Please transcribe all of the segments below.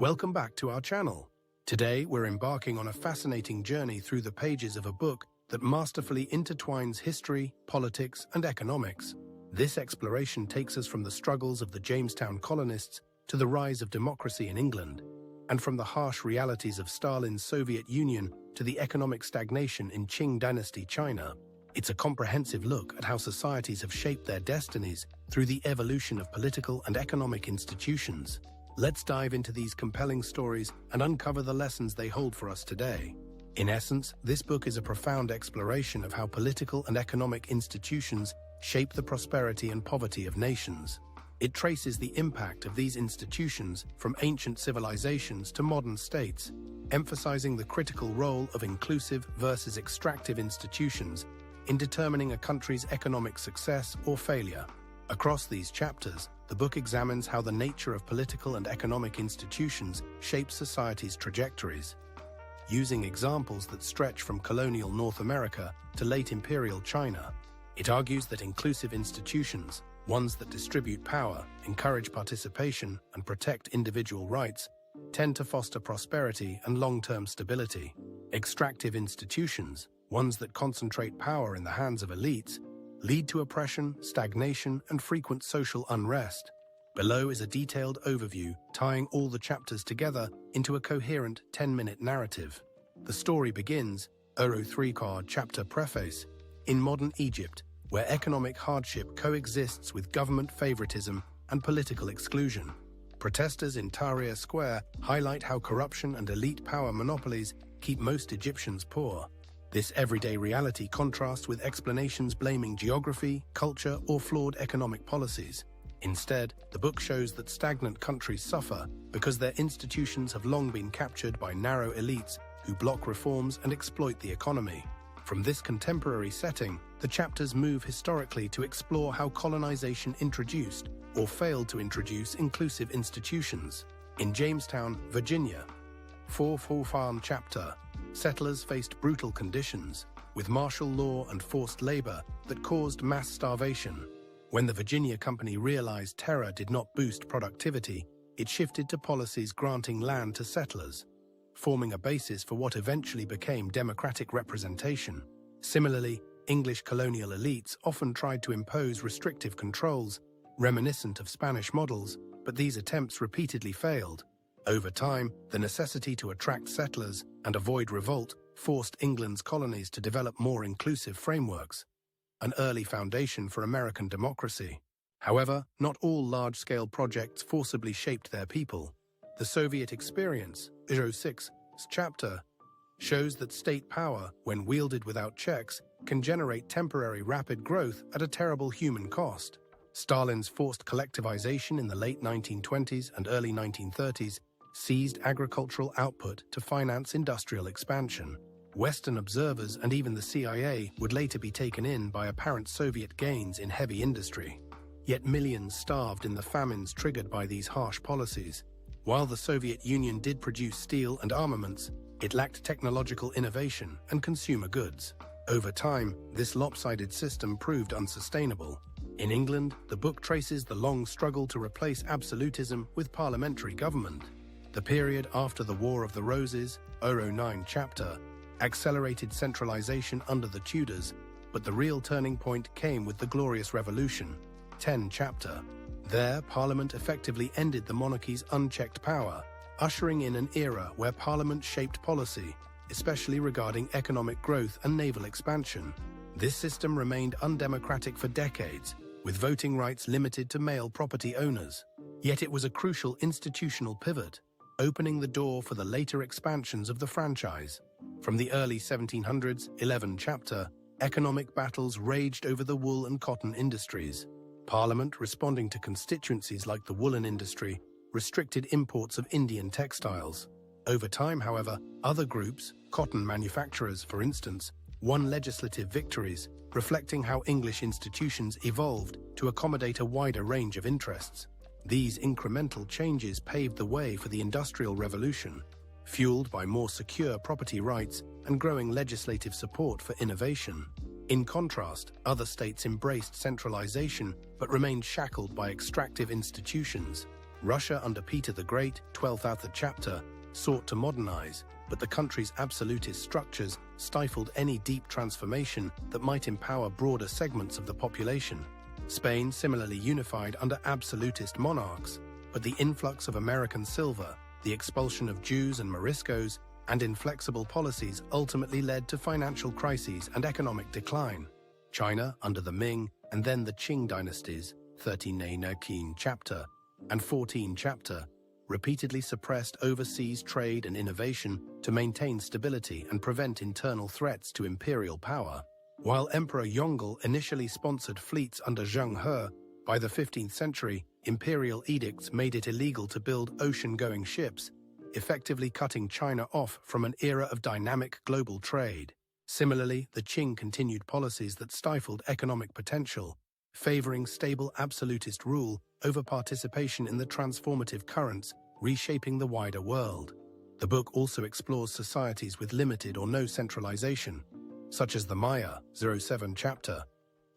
Welcome back to our channel. Today, we're embarking on a fascinating journey through the pages of a book that masterfully intertwines history, politics, and economics. This exploration takes us from the struggles of the Jamestown colonists to the rise of democracy in England, and from the harsh realities of Stalin's Soviet Union to the economic stagnation in Qing Dynasty China. It's a comprehensive look at how societies have shaped their destinies through the evolution of political and economic institutions. Let's dive into these compelling stories and uncover the lessons they hold for us today. In essence, this book is a profound exploration of how political and economic institutions shape the prosperity and poverty of nations. It traces the impact of these institutions from ancient civilizations to modern states, emphasizing the critical role of inclusive versus extractive institutions in determining a country's economic success or failure. Across these chapters, the book examines how the nature of political and economic institutions shapes society's trajectories. Using examples that stretch from colonial North America to late imperial China, it argues that inclusive institutions, ones that distribute power, encourage participation, and protect individual rights, tend to foster prosperity and long-term stability. Extractive institutions, ones that concentrate power in the hands of elites, lead to oppression, stagnation, and frequent social unrest. Below is a detailed overview tying all the chapters together into a coherent 10-minute narrative. The story begins, Oro 3 card chapter preface, in modern Egypt, where economic hardship coexists with government favoritism and political exclusion. Protesters in Tahrir Square highlight how corruption and elite power monopolies keep most Egyptians poor. This everyday reality contrasts with explanations blaming geography, culture, or flawed economic policies. Instead, the book shows that stagnant countries suffer because their institutions have long been captured by narrow elites who block reforms and exploit the economy. From this contemporary setting, the chapters move historically to explore how colonization introduced or failed to introduce inclusive institutions. In Jamestown, Virginia, Full Farm chapter, settlers faced brutal conditions, with martial law and forced labor that caused mass starvation. When the Virginia Company realized terror did not boost productivity, it shifted to policies granting land to settlers, forming a basis for what eventually became democratic representation. Similarly, English colonial elites often tried to impose restrictive controls, reminiscent of Spanish models, but these attempts repeatedly failed. Over time, the necessity to attract settlers and avoid revolt forced England's colonies to develop more inclusive frameworks, an early foundation for American democracy. However, not all large-scale projects forcibly shaped their people. The Soviet experience, Oro 6's chapter, shows that state power, when wielded without checks, can generate temporary rapid growth at a terrible human cost. Stalin's forced collectivization in the late 1920s and early 1930s seized agricultural output to finance industrial expansion. Western observers and even the CIA would later be taken in by apparent Soviet gains in heavy industry. Yet millions starved in the famines triggered by these harsh policies. While the Soviet Union did produce steel and armaments, it lacked technological innovation and consumer goods. Over time, this lopsided system proved unsustainable. In England, the book traces the long struggle to replace absolutism with parliamentary government. The period after the War of the Roses, Oro 9 chapter, accelerated centralization under the Tudors, but the real turning point came with the Glorious Revolution, 10 chapter. There, Parliament effectively ended the monarchy's unchecked power, ushering in an era where Parliament shaped policy, especially regarding economic growth and naval expansion. This system remained undemocratic for decades, with voting rights limited to male property owners. Yet it was a crucial institutional pivot, opening the door for the later expansions of the franchise. From the early 1700s, 11 chapter, economic battles raged over the wool and cotton industries. Parliament, responding to constituencies like the woolen industry, restricted imports of Indian textiles. Over time, however, other groups, cotton manufacturers for instance, won legislative victories, reflecting how English institutions evolved to accommodate a wider range of interests. These incremental changes paved the way for the Industrial Revolution, fueled by more secure property rights and growing legislative support for innovation. In contrast, other states embraced centralization but remained shackled by extractive institutions. Russia under Peter the Great, 12th chapter, sought to modernize, but the country's absolutist structures stifled any deep transformation that might empower broader segments of the population. Spain similarly unified under absolutist monarchs, but the influx of American silver, the expulsion of Jews and Moriscos, and inflexible policies ultimately led to financial crises and economic decline. China, under the Ming and then the Qing dynasties, 13 chapter and 14 chapter, repeatedly suppressed overseas trade and innovation to maintain stability and prevent internal threats to imperial power. While Emperor Yongle initially sponsored fleets under Zheng He, by the 15th century, imperial edicts made it illegal to build ocean-going ships, effectively cutting China off from an era of dynamic global trade. Similarly, the Qing continued policies that stifled economic potential, favoring stable absolutist rule over participation in the transformative currents reshaping the wider world. The book also explores societies with limited or no centralization, such as the Maya, 07 chapter,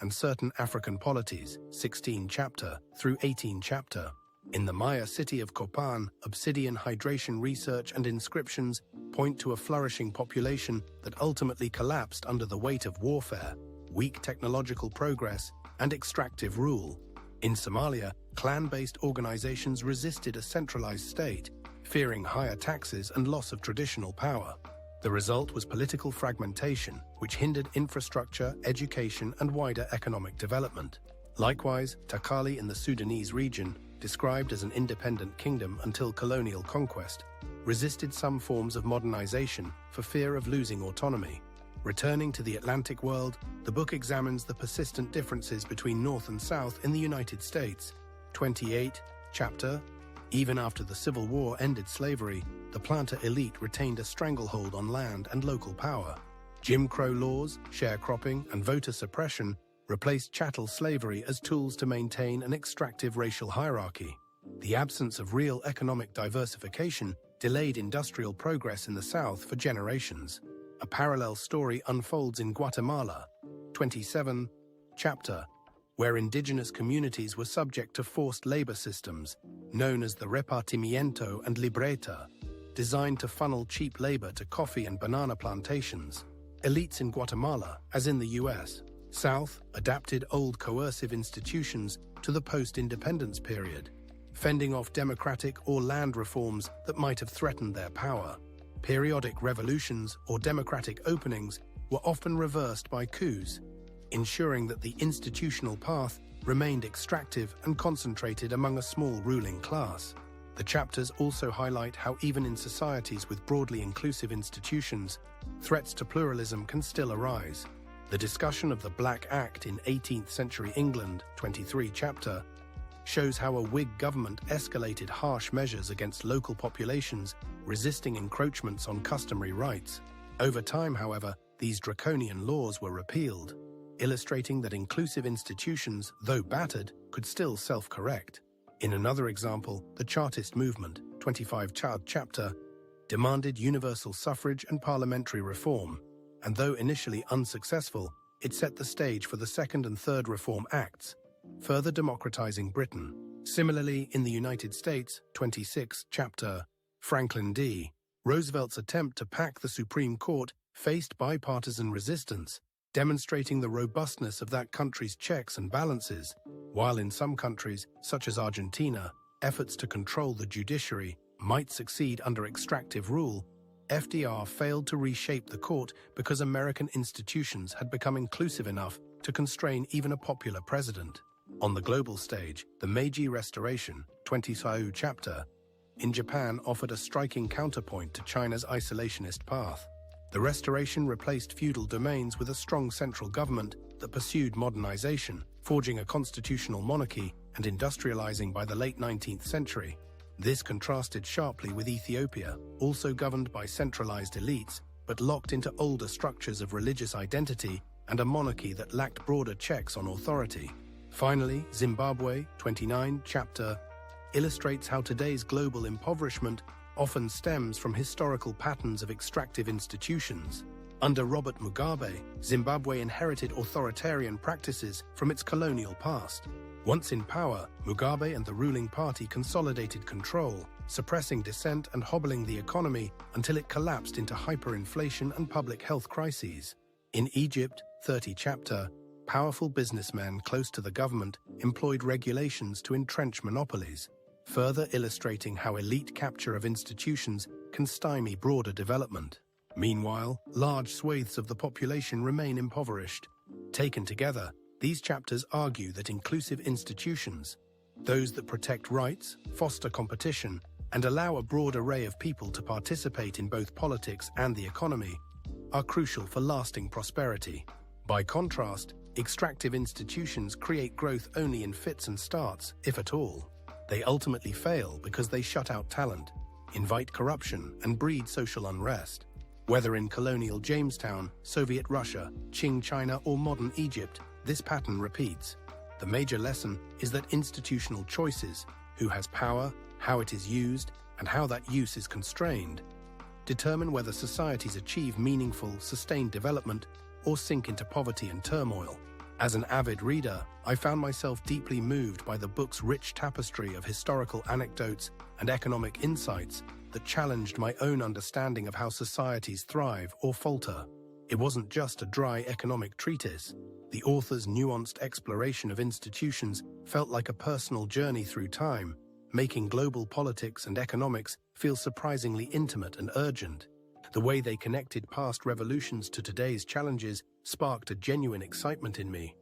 and certain African polities, 16 chapter through 18 chapter. In the Maya city of Copan, obsidian hydration research and inscriptions point to a flourishing population that ultimately collapsed under the weight of warfare, weak technological progress, and extractive rule. In Somalia, clan-based organizations resisted a centralized state, fearing higher taxes and loss of traditional power. The result was political fragmentation, which hindered infrastructure, education, and wider economic development. Likewise, Takali in the Sudanese region, described as an independent kingdom until colonial conquest, resisted some forms of modernization for fear of losing autonomy. Returning to the Atlantic world, the book examines the persistent differences between North and South in the United States. 28 chapter. Even after the Civil War ended slavery, the planter elite retained a stranglehold on land and local power. Jim Crow laws, sharecropping, and voter suppression replaced chattel slavery as tools to maintain an extractive racial hierarchy. The absence of real economic diversification delayed industrial progress in the South for generations. A parallel story unfolds in Guatemala, 27 chapter, where indigenous communities were subject to forced labor systems, known as the repartimiento and libreta, designed to funnel cheap labor to coffee and banana plantations. Elites in Guatemala, as in the US, South adapted old coercive institutions to the post-independence period, fending off democratic or land reforms that might have threatened their power. Periodic revolutions or democratic openings were often reversed by coups, ensuring that the institutional path remained extractive and concentrated among a small ruling class. The chapters also highlight how even in societies with broadly inclusive institutions, threats to pluralism can still arise. The discussion of the Black Act in 18th century England, 23 chapter, shows how a Whig government escalated harsh measures against local populations, resisting encroachments on customary rights. Over time, however, these draconian laws were repealed, illustrating that inclusive institutions, though battered, could still self-correct. In another example, the Chartist movement, 25 chapter, demanded universal suffrage and parliamentary reform, and though initially unsuccessful, it set the stage for the Second and Third Reform Acts, further democratizing Britain. Similarly, in the United States, 26 chapter, Franklin D. Roosevelt's attempt to pack the Supreme Court faced bipartisan resistance, demonstrating the robustness of that country's checks and balances, while in some countries, such as Argentina, efforts to control the judiciary might succeed under extractive rule. FDR failed to reshape the court because American institutions had become inclusive enough to constrain even a popular president. On the global stage, the Meiji Restoration, 26 chapter, in Japan offered a striking counterpoint to China's isolationist path. The Restoration replaced feudal domains with a strong central government that pursued modernization, forging a constitutional monarchy and industrializing by the late 19th century. This contrasted sharply with Ethiopia, also governed by centralized elites, but locked into older structures of religious identity and a monarchy that lacked broader checks on authority. Finally, Zimbabwe, 29 chapter, illustrates how today's global impoverishment often stems from historical patterns of extractive institutions. Under Robert Mugabe, Zimbabwe inherited authoritarian practices from its colonial past. Once in power, Mugabe and the ruling party consolidated control, suppressing dissent and hobbling the economy until it collapsed into hyperinflation and public health crises. In Egypt, 30 chapter, powerful businessmen close to the government employed regulations to entrench monopolies, further illustrating how elite capture of institutions can stymie broader development. Meanwhile, large swathes of the population remain impoverished. Taken together, these chapters argue that inclusive institutions, those that protect rights, foster competition, and allow a broad array of people to participate in both politics and the economy, are crucial for lasting prosperity. By contrast, extractive institutions create growth only in fits and starts, if at all. They ultimately fail because they shut out talent, invite corruption, and breed social unrest. Whether in colonial Jamestown, Soviet Russia, Qing China, or modern Egypt, this pattern repeats. The major lesson is that institutional choices, who has power, how it is used, and how that use is constrained, determine whether societies achieve meaningful, sustained development or sink into poverty and turmoil. As an avid reader, I found myself deeply moved by the book's rich tapestry of historical anecdotes and economic insights that challenged my own understanding of how societies thrive or falter. It wasn't just a dry economic treatise. The author's nuanced exploration of institutions felt like a personal journey through time, making global politics and economics feel surprisingly intimate and urgent. The way they connected past revolutions to today's challenges sparked a genuine excitement in me,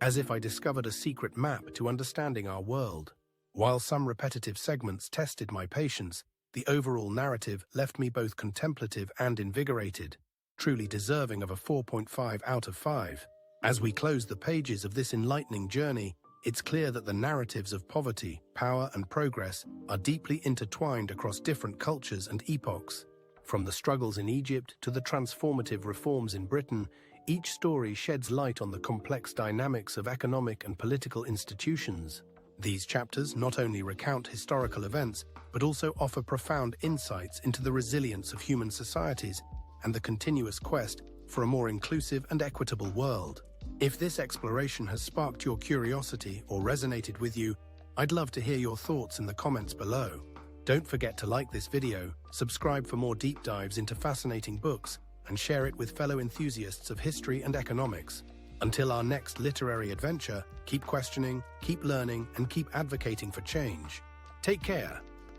as if I discovered a secret map to understanding our world. While some repetitive segments tested my patience, the overall narrative left me both contemplative and invigorated, truly deserving of a 4.5 out of 5. As we close the pages of this enlightening journey, it's clear that the narratives of poverty, power, and progress are deeply intertwined across different cultures and epochs. From the struggles in Egypt to the transformative reforms in Britain, each story sheds light on the complex dynamics of economic and political institutions. These chapters not only recount historical events, but also offer profound insights into the resilience of human societies and the continuous quest for a more inclusive and equitable world. If this exploration has sparked your curiosity or resonated with you, I'd love to hear your thoughts in the comments below. Don't forget to like this video, subscribe for more deep dives into fascinating books, and share it with fellow enthusiasts of history and economics. Until our next literary adventure, keep questioning, keep learning, and keep advocating for change. Take care.